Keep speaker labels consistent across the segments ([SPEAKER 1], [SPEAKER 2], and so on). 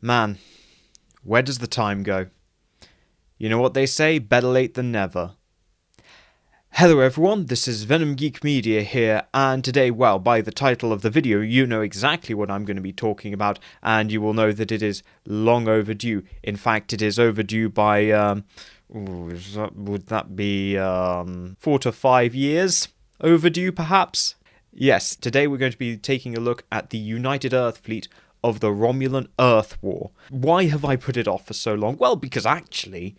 [SPEAKER 1] Man, where does the time go? You know what they say, better late than never. Hello everyone, this is Venom Geek Media here, and today, well, by the title of the video, you know exactly what I'm going to be talking about, and you will know that it is long overdue. In fact, it is overdue by, would that be, 4 to 5 years overdue, perhaps? Yes, today we're going to be taking a look at the United Earth fleet of the Romulan Earth War. Why have I put it off for so long? Well, because actually,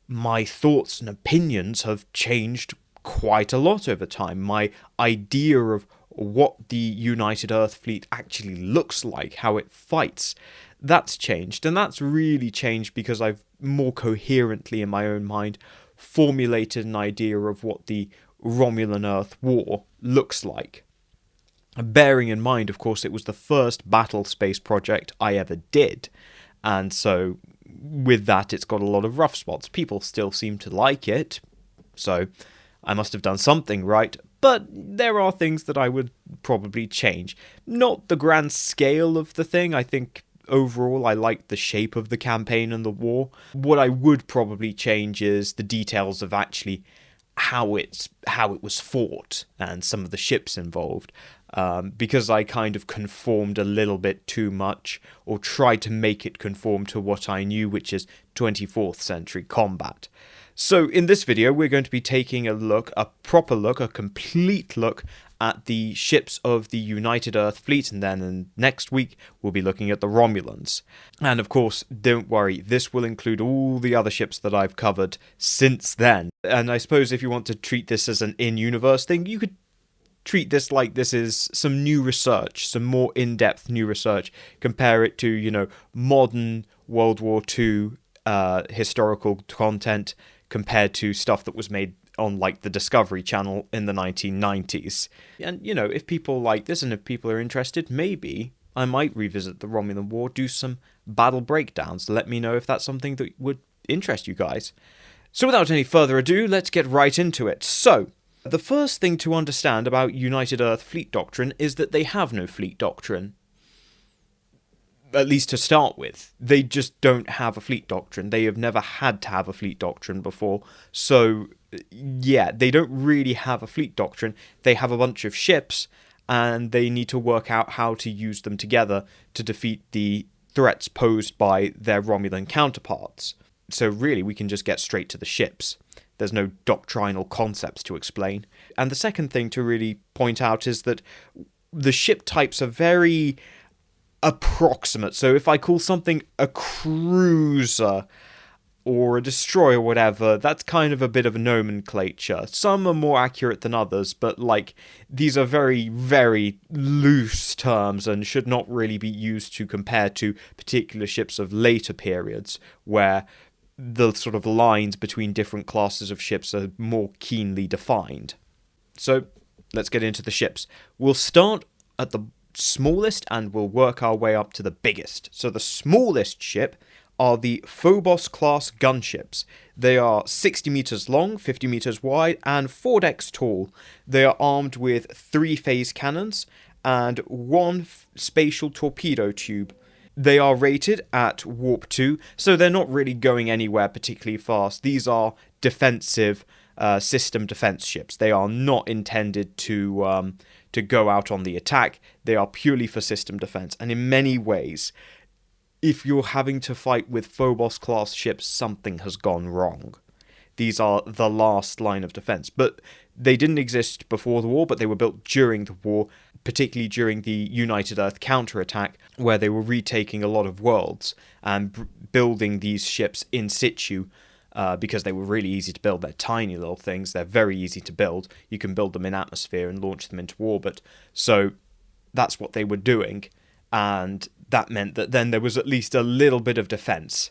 [SPEAKER 1] my thoughts and opinions have changed quite a lot over time. My idea of what the United Earth fleet actually looks like, how it fights, that's changed. And that's really changed because I've more coherently in my own mind formulated an idea of what the Romulan Earth War looks like. Bearing in mind, of course, it was the first battle space project I ever did, and so with that it's got a lot of rough spots. People still seem to like it, so I must have done something right, but there are things that I would probably change. Not the grand scale of the thing. I think overall I like the shape of the campaign and the war. What I would probably change is the details of actually how it was fought and some of the ships involved, because I kind of conformed a little bit too much, or tried to make it conform to what I knew, which is 24th century combat. So in this video we're going to be taking a proper look, a complete look at the ships of the United Earth fleet, and then next week we'll be looking at the Romulans. And of course, don't worry, this will include all the other ships that I've covered since then. And I suppose if you want to treat this as an in-universe thing, you could treat this like this is some new research, some more in-depth new research. Compare it to, modern World War II historical content compared to stuff that was made on like the Discovery Channel in the 1990s. And if people like this and if people are interested, maybe I might revisit the Romulan War, do some battle breakdowns. Let me know if that's something that would interest you guys. So without any further ado, let's get right into it. So the first thing to understand about United Earth fleet doctrine is that they have no fleet doctrine. At least to start with. They just don't have a fleet doctrine. They have never had to have a fleet doctrine before. So, yeah, they don't really have a fleet doctrine. They have a bunch of ships, and they need to work out how to use them together to defeat the threats posed by their Romulan counterparts. So really, we can just get straight to the ships. There's no doctrinal concepts to explain. And the second thing to really point out is that the ship types are very approximate. So if I call something a cruiser or a destroyer or whatever, that's kind of a bit of a nomenclature. Some are more accurate than others, but these are very, very loose terms and should not really be used to compare to particular ships of later periods where the sort of lines between different classes of ships are more keenly defined. So let's get into the ships. We'll start at the smallest and we'll work our way up to the biggest. So the smallest ship are the Phobos class gunships. They are 60 meters long, 50 meters wide, and 4 decks tall. They are armed with 3 phase cannons and 1 spatial torpedo tube. They are rated at warp 2, so they're not really going anywhere particularly fast. These are defensive system defense ships. They are not intended to go out on the attack. They are purely for system defense. And in many ways, if you're having to fight with Phobos class ships, something has gone wrong. These are the last line of defense. But they didn't exist before the war, but they were built during the war, particularly during the United Earth counterattack, where they were retaking a lot of worlds and building these ships in situ, because they were really easy to build. They're tiny little things. They're very easy to build. You can build them in atmosphere and launch them into orbit. So that's what they were doing. And that meant that then there was at least a little bit of defense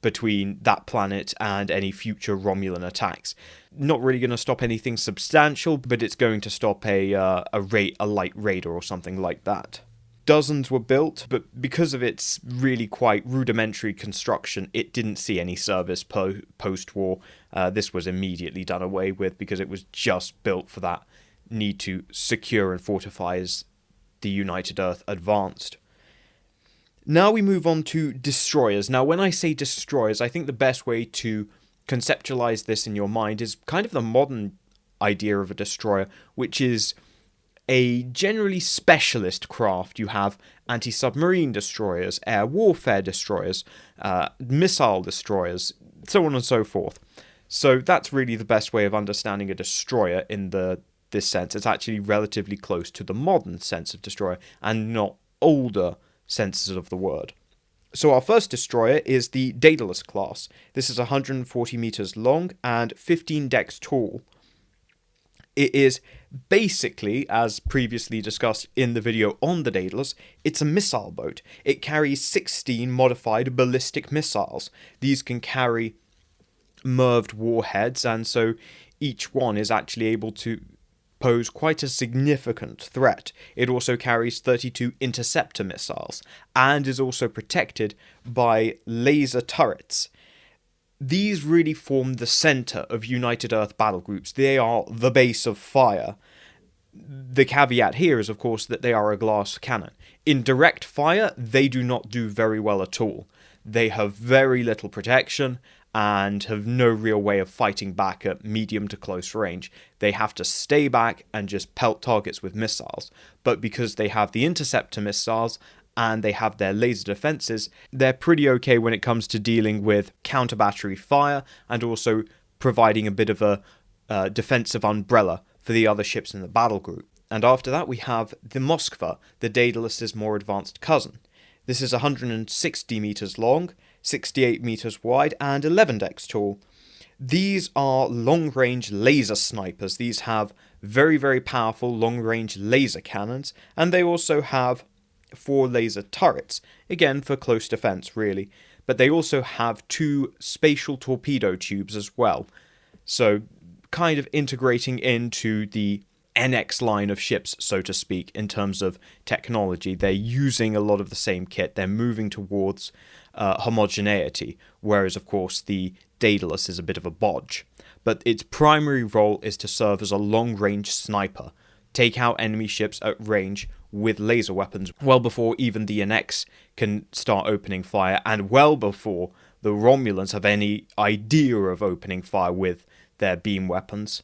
[SPEAKER 1] between that planet and any future Romulan attacks. Not really going to stop anything substantial, but it's going to stop a light raider or something like that. Dozens were built, but because of its really quite rudimentary construction, it didn't see any service post-war. This was immediately done away with because it was just built for that need to secure and fortify as the United Earth advanced. Now we move on to destroyers. Now, when I say destroyers, I think the best way to conceptualize this in your mind is kind of the modern idea of a destroyer, which is a generally specialist craft. You have anti-submarine destroyers, air warfare destroyers, missile destroyers, so on and so forth. So that's really the best way of understanding a destroyer in this sense. It's actually relatively close to the modern sense of destroyer and not older senses of the word. So our first destroyer is the Daedalus class. This is 140 meters long and 15 decks tall. It is basically, as previously discussed in the video on the Daedalus, it's a missile boat. It carries 16 modified ballistic missiles. These can carry MIRVed warheads, and so each one is actually able to pose quite a significant threat. It also carries 32 interceptor missiles, and is also protected by laser turrets. These really form the center of United Earth battle groups. They are the base of fire. The caveat here is, of course, that they are a glass cannon. In direct fire, they do not do very well at all. They have very little protection and have no real way of fighting back at medium to close range. They have to stay back and just pelt targets with missiles. But because they have the interceptor missiles and they have their laser defenses, they're pretty okay when it comes to dealing with counter-battery fire and also providing a bit of a defensive umbrella for the other ships in the battle group. And after that we have the Moskva, the Daedalus' more advanced cousin. This is 160 meters long, 68 meters wide, and 11 decks tall. These are long-range laser snipers. These have very, very powerful long-range laser cannons, and they also have 4 laser turrets, again for close defense really, but they also have 2 spatial torpedo tubes as well, so kind of integrating into the NX line of ships, so to speak, in terms of technology. They're using a lot of the same kit. They're moving towards homogeneity, whereas of course the Daedalus is a bit of a bodge. But its primary role is to serve as a long-range sniper, take out enemy ships at range with laser weapons well before even the NX can start opening fire, and well before the Romulans have any idea of opening fire with their beam weapons.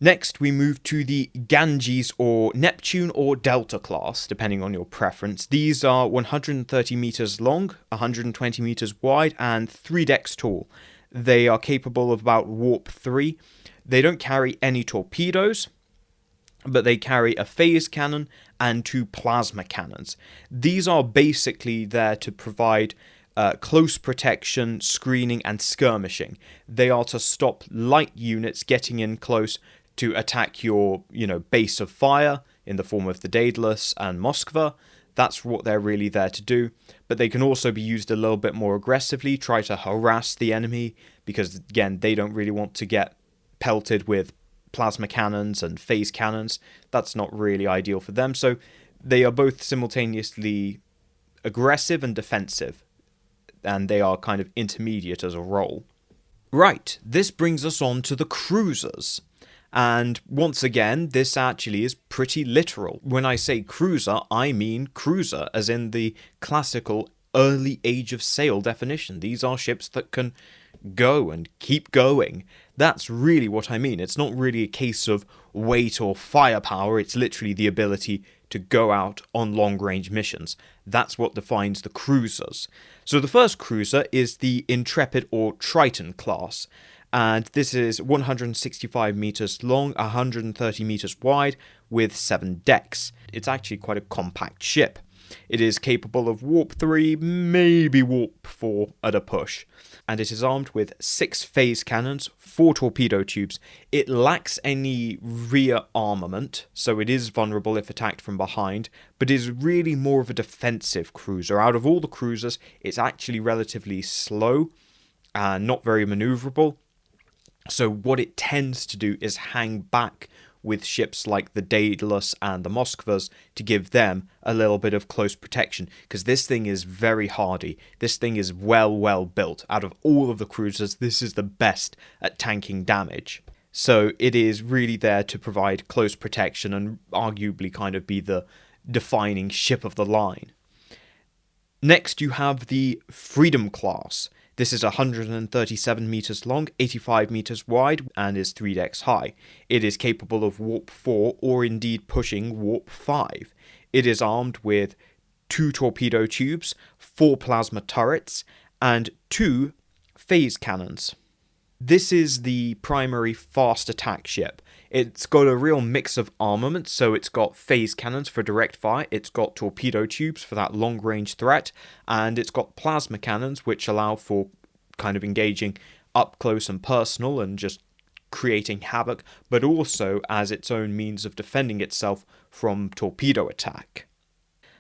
[SPEAKER 1] Next, we move to the Ganges or Neptune or Delta class, depending on your preference. These are 130 meters long, 120 meters wide, and 3 decks tall. They are capable of about warp 3. They don't carry any torpedoes, but they carry a phase cannon and 2 plasma cannons. These are basically there to provide close protection, screening, and skirmishing. They are to stop light units getting in close to attack your, base of fire in the form of the Daedalus and Moskva. That's what they're really there to do. But they can also be used a little bit more aggressively, try to harass the enemy, because, again, they don't really want to get pelted with plasma cannons and phase cannons. That's not really ideal for them. So they are both simultaneously aggressive and defensive, and they are kind of intermediate as a role. Right, this brings us on to the cruisers. And once again, this actually is pretty literal. When I say cruiser, I mean cruiser, as in the classical early Age of Sail definition. These are ships that can go and keep going. That's really what I mean. It's not really a case of weight or firepower, it's literally the ability to go out on long-range missions. That's what defines the cruisers. So the first cruiser is the Intrepid or Triton class. And this is 165 meters long, 130 meters wide, with 7 decks. It's actually quite a compact ship. It is capable of warp 3, maybe warp 4 at a push. And it is armed with 6 phase cannons, 4 torpedo tubes. It lacks any rear armament, so it is vulnerable if attacked from behind, but is really more of a defensive cruiser. Out of all the cruisers, it's actually relatively slow and not very maneuverable. So what it tends to do is hang back with ships like the Daedalus and the Moskvas to give them a little bit of close protection, because this thing is very hardy. This thing is well built. Out of all of the cruisers, this is the best at tanking damage. So it is really there to provide close protection and arguably kind of be the defining ship of the line. Next, you have the Freedom Class. This is 137 meters long, 85 meters wide, and is 3 decks high. It is capable of Warp 4 or indeed pushing Warp 5. It is armed with 2 torpedo tubes, 4 plasma turrets, and 2 phase cannons. This is the primary fast attack ship. It's got a real mix of armaments, so it's got phase cannons for direct fire, it's got torpedo tubes for that long range threat, and it's got plasma cannons which allow for kind of engaging up close and personal and just creating havoc, but also as its own means of defending itself from torpedo attack.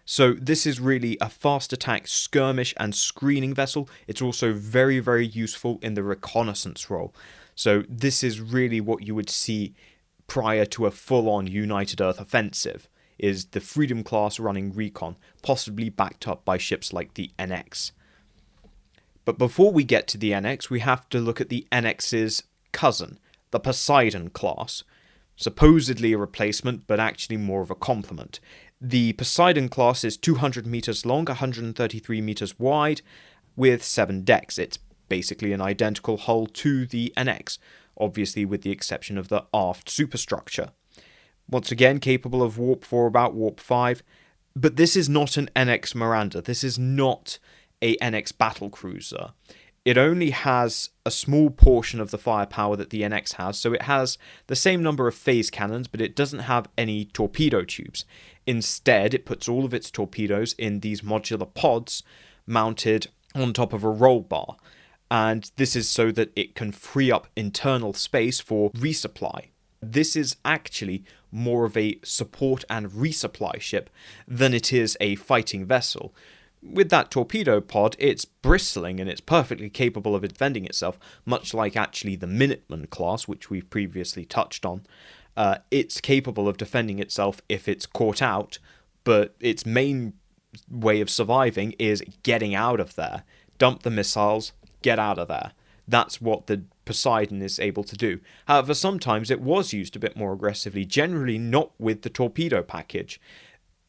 [SPEAKER 1] So this is really a fast attack skirmish and screening vessel. It's also very, very useful in the reconnaissance role. So this is really what you would see prior to a full-on United Earth offensive, is the Freedom class running recon, possibly backed up by ships like the NX. But before we get to the NX, we have to look at the NX's cousin, the Poseidon class. Supposedly a replacement, but actually more of a complement. The Poseidon class is 200 meters long, 133 meters wide, with 7 decks. It's basically an identical hull to the NX, obviously with the exception of the aft superstructure. Once again, capable of Warp 4 about Warp 5, but this is not an NX Miranda. This is not a NX battlecruiser. It only has a small portion of the firepower that the NX has, so it has the same number of phase cannons, but it doesn't have any torpedo tubes. Instead, it puts all of its torpedoes in these modular pods mounted on top of a roll bar, and this is so that it can free up internal space for resupply. This is actually more of a support and resupply ship than it is a fighting vessel. With that torpedo pod, it's bristling and it's perfectly capable of defending itself, much like actually the Minuteman class, which we've previously touched on. It's capable of defending itself if it's caught out, but its main way of surviving is getting out of there. Dump the missiles, get out of there. That's what the Poseidon is able to do. However, sometimes it was used a bit more aggressively, generally not with the torpedo package.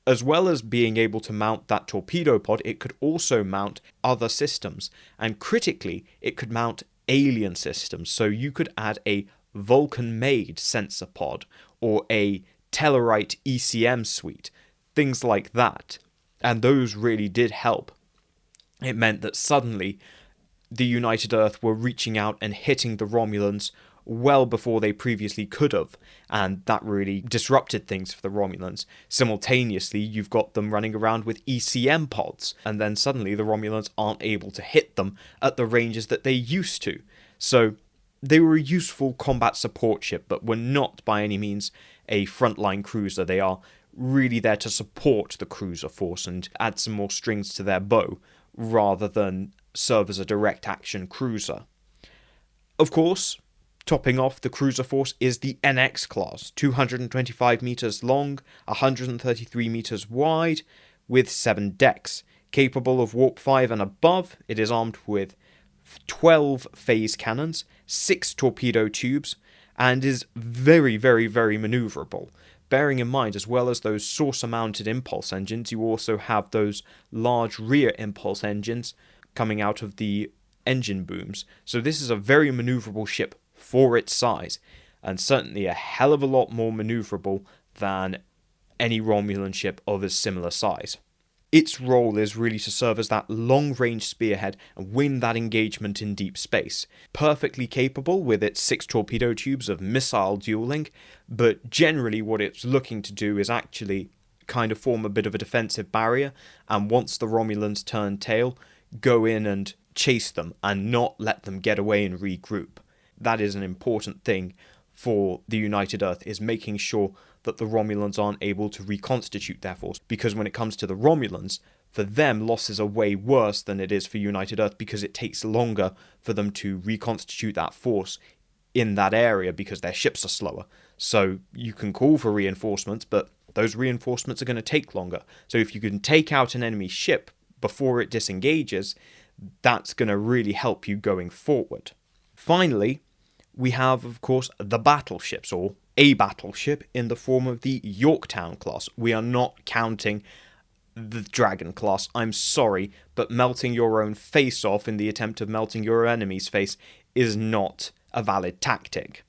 [SPEAKER 1] As well as being able to mount that torpedo pod, it could also mount other systems. And critically, it could mount alien systems. So you could add a Vulcan-made sensor pod or a Tellarite ECM suite. Things like that. And those really did help. It meant that suddenly the United Earth were reaching out and hitting the Romulans well before they previously could have, and that really disrupted things for the Romulans. Simultaneously, you've got them running around with ECM pods, and then suddenly the Romulans aren't able to hit them at the ranges that they used to. So they were a useful combat support ship, but were not by any means a frontline cruiser. They are really there to support the cruiser force and add some more strings to their bow, rather than serve as a direct action cruiser. Of course, topping off the cruiser force is the NX class, 225 meters long, 133 meters wide, with 7 decks. Capable of Warp 5 and above, it is armed with 12 phase cannons, 6 torpedo tubes, and is very, very, very maneuverable. Bearing in mind, as well as those saucer-mounted impulse engines, you also have those large rear impulse engines coming out of the engine booms. So this is a very maneuverable ship for its size, and certainly a hell of a lot more maneuverable than any Romulan ship of a similar size. Its role is really to serve as that long-range spearhead and win that engagement in deep space. Perfectly capable with its 6 torpedo tubes of missile dueling, but generally what it's looking to do is actually kind of form a bit of a defensive barrier, and once the Romulans turn tail, go in and chase them and not let them get away and regroup. That is an important thing for the United Earth, is making sure that the Romulans aren't able to reconstitute their force, because when it comes to the Romulans, for them losses are way worse than it is for United Earth, because it takes longer for them to reconstitute that force in that area because their ships are slower. So you can call for reinforcements, but those reinforcements are going to take longer. So if you can take out an enemy ship before it disengages, that's going to really help you going forward. Finally, we have, of course, the battleships, or a battleship in the form of the Yorktown class. We are not counting the Dragon class. I'm sorry, but melting your own face off in the attempt of melting your enemy's face is not a valid tactic.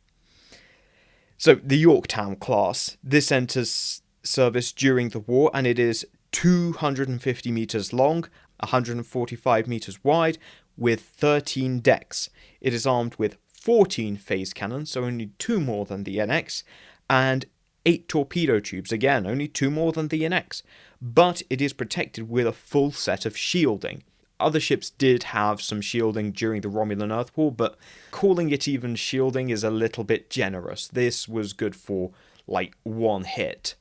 [SPEAKER 1] So, the Yorktown class. This enters service during the war, and it is 250 meters long, 145 meters wide, with 13 decks. It is armed with 14 phase cannons, so only 2 more than the NX, and 8 torpedo tubes, again, only 2 more than the NX, but it is protected with a full set of shielding. Other ships did have some shielding during the Romulan Earth War, but calling it even shielding is a little bit generous. This was good for, like, 1 hit,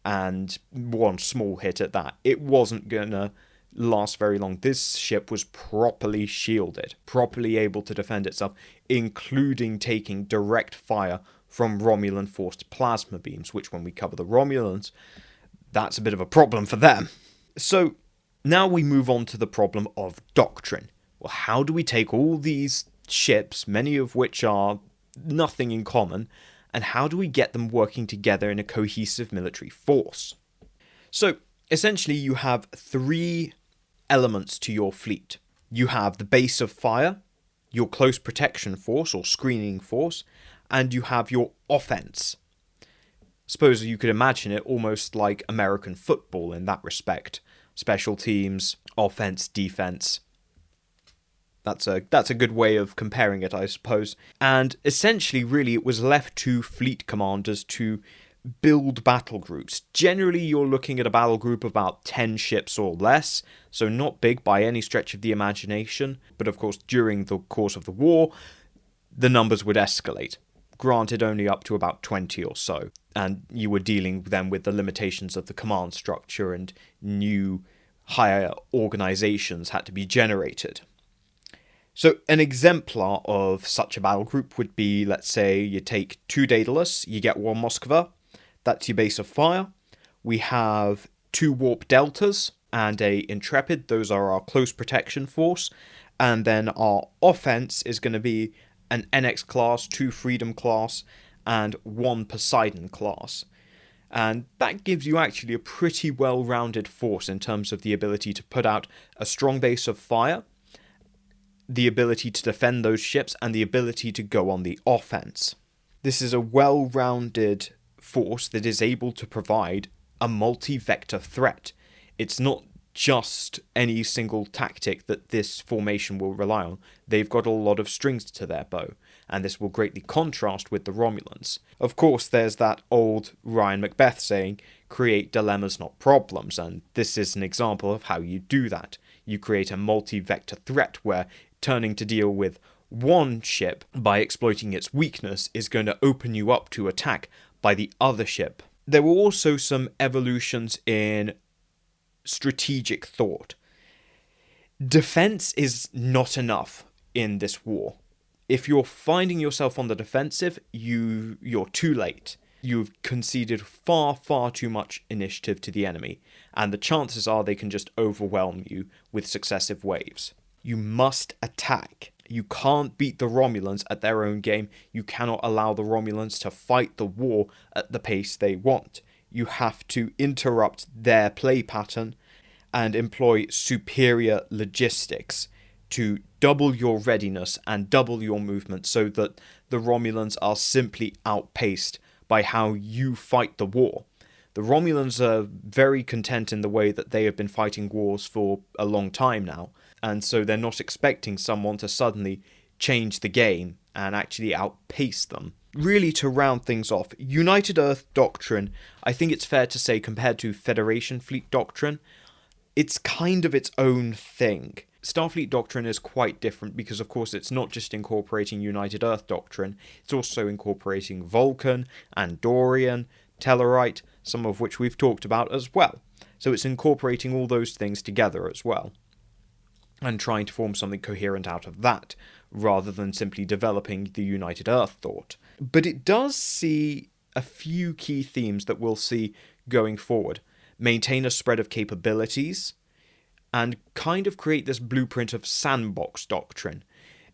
[SPEAKER 1] and 1 small hit at that. It wasn't gonna last very long. This ship was properly shielded, properly able to defend itself, including taking direct fire from Romulan-forced plasma beams, which when we cover the Romulans, that's a bit of a problem for them. So, now we move on to the problem of doctrine. Well, how do we take all these ships, many of which are nothing in common, and how do we get them working together in a cohesive military force? So, essentially you have 3 elements to your fleet. You have the base of fire, your close protection force or screening force, and you have your offense. Suppose you could imagine it almost like American football in that respect. Special teams, offense, defense. That's a good way of comparing it, I suppose. And essentially, really, it was left to fleet commanders to build battle groups. Generally, you're looking at a battle group of about 10 ships or less, so not big by any stretch of the imagination. But of course, during the course of the war, the numbers would escalate. Granted, only up to about 20 or so. And you were dealing then with the limitations of the command structure, and new higher organizations had to be generated. So an exemplar of such a battle group would be, let's say, you take 2 Daedalus, you get 1 Moskva, that's your base of fire. We have 2 Warp Deltas and a Intrepid, those are our close protection force. And then our offense is going to be an NX class, 2 Freedom class, and 1 Poseidon class. And that gives you actually a pretty well-rounded force in terms of the ability to put out a strong base of fire, the ability to defend those ships, and the ability to go on the offense. This is a well-rounded force that is able to provide a multi-vector threat. It's not just any single tactic that this formation will rely on. They've got a lot of strings to their bow, and this will greatly contrast with the Romulans. Of course, there's that old Ryan Macbeth saying, create dilemmas, not problems, and this is an example of how you do that. You create a multi-vector threat where turning to deal with one ship by exploiting its weakness is going to open you up to attack by the other ship. There were also some evolutions in strategic thought. Defense is not enough in this war. If you're finding yourself on the defensive, you're too late. You've conceded far, far too much initiative to the enemy, and the chances are they can just overwhelm you with successive waves. You must attack. You can't beat the Romulans at their own game. You cannot allow the Romulans to fight the war at the pace they want. You have to interrupt their play pattern and employ superior logistics to double your readiness and double your movement so that the Romulans are simply outpaced by how you fight the war. The Romulans are very content in the way that they have been fighting wars for a long time now, and so they're not expecting someone to suddenly change the game and actually outpace them. Really, to round things off, United Earth Doctrine, I think it's fair to say compared to Federation Fleet Doctrine, it's kind of its own thing. Starfleet Doctrine is quite different because, of course, it's not just incorporating United Earth Doctrine, it's also incorporating Vulcan, Andorian, Tellarite, some of which we've talked about as well. So it's incorporating all those things together as well, and trying to form something coherent out of that, rather than simply developing the United Earth thought. But it does see a few key themes that we'll see going forward. Maintain a spread of capabilities, and kind of create this blueprint of sandbox doctrine.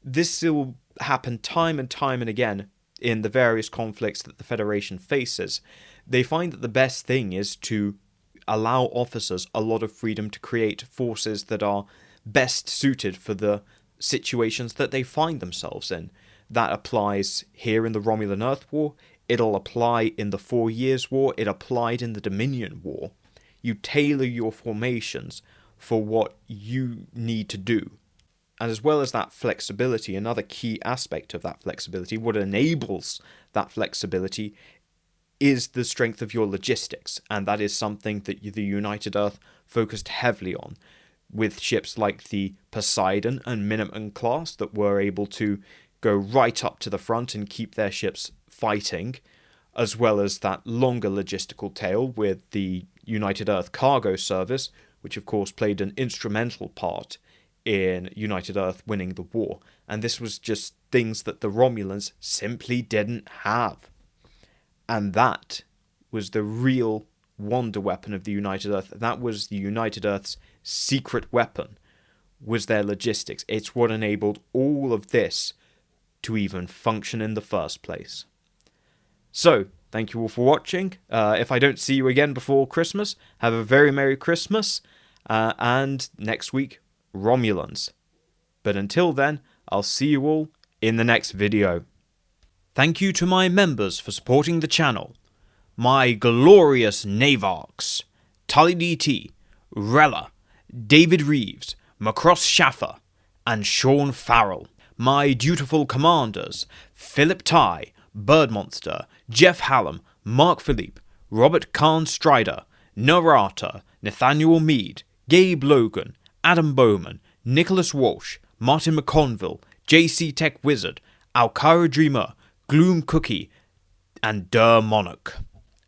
[SPEAKER 1] This will happen time and again in the various conflicts that the Federation faces. They find that the best thing is to allow officers a lot of freedom to create forces that are best suited for the situations that they find themselves in. That applies here in the Romulan Earth War, it'll apply in the 4 Years' War, it applied in the Dominion War. You tailor your formations for what you need to do. And as well as that flexibility, another key aspect of that flexibility, what enables that flexibility, is the strength of your logistics. And that is something that the United Earth focused heavily on, with ships like the Poseidon and Minuteman class that were able to go right up to the front and keep their ships fighting, as well as that longer logistical tail with the United Earth Cargo Service, which of course played an instrumental part in United Earth winning the war. And this was just things that the Romulans simply didn't have. And that was the real wonder weapon of the United Earth. That was the United Earth's secret weapon, was their logistics. It's what enabled all of this to even function in the first place. So, thank you all for watching. If I don't see you again before Christmas, have a very Merry Christmas. And next week, Romulans. But until then, I'll see you all in the next video. Thank you to my members for supporting the channel. My glorious Navarchs, Tully DT, Rella, David Reeves, Macross Schaffer, and Sean Farrell. My dutiful commanders, Philip Tye, Birdmonster, Jeff Hallam, Mark Philippe, Robert Kahn Strider, Narata, Nathaniel Mead, Gabe Logan, Adam Bowman, Nicholas Walsh, Martin McConville, JC Tech Wizard, Alcara Dreamer, Gloom Cookie, and Der Monarch.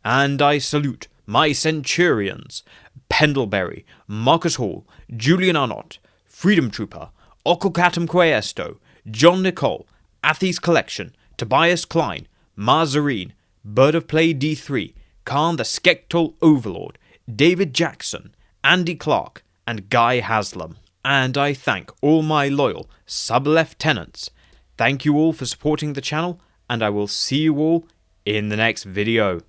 [SPEAKER 1] And I salute my Centurions, Pendleberry, Marcus Hall, Julian Arnott, Freedom Trooper, Okokatum Quaesto, John Nicole, Athes Collection, Tobias Klein, Mazarine, Bird of Play D3, Khan the Skektal Overlord, David Jackson, Andy Clark, and Guy Haslam. And I thank all my loyal sub-lieutenants. Thank you all for supporting the channel, and I will see you all in the next video.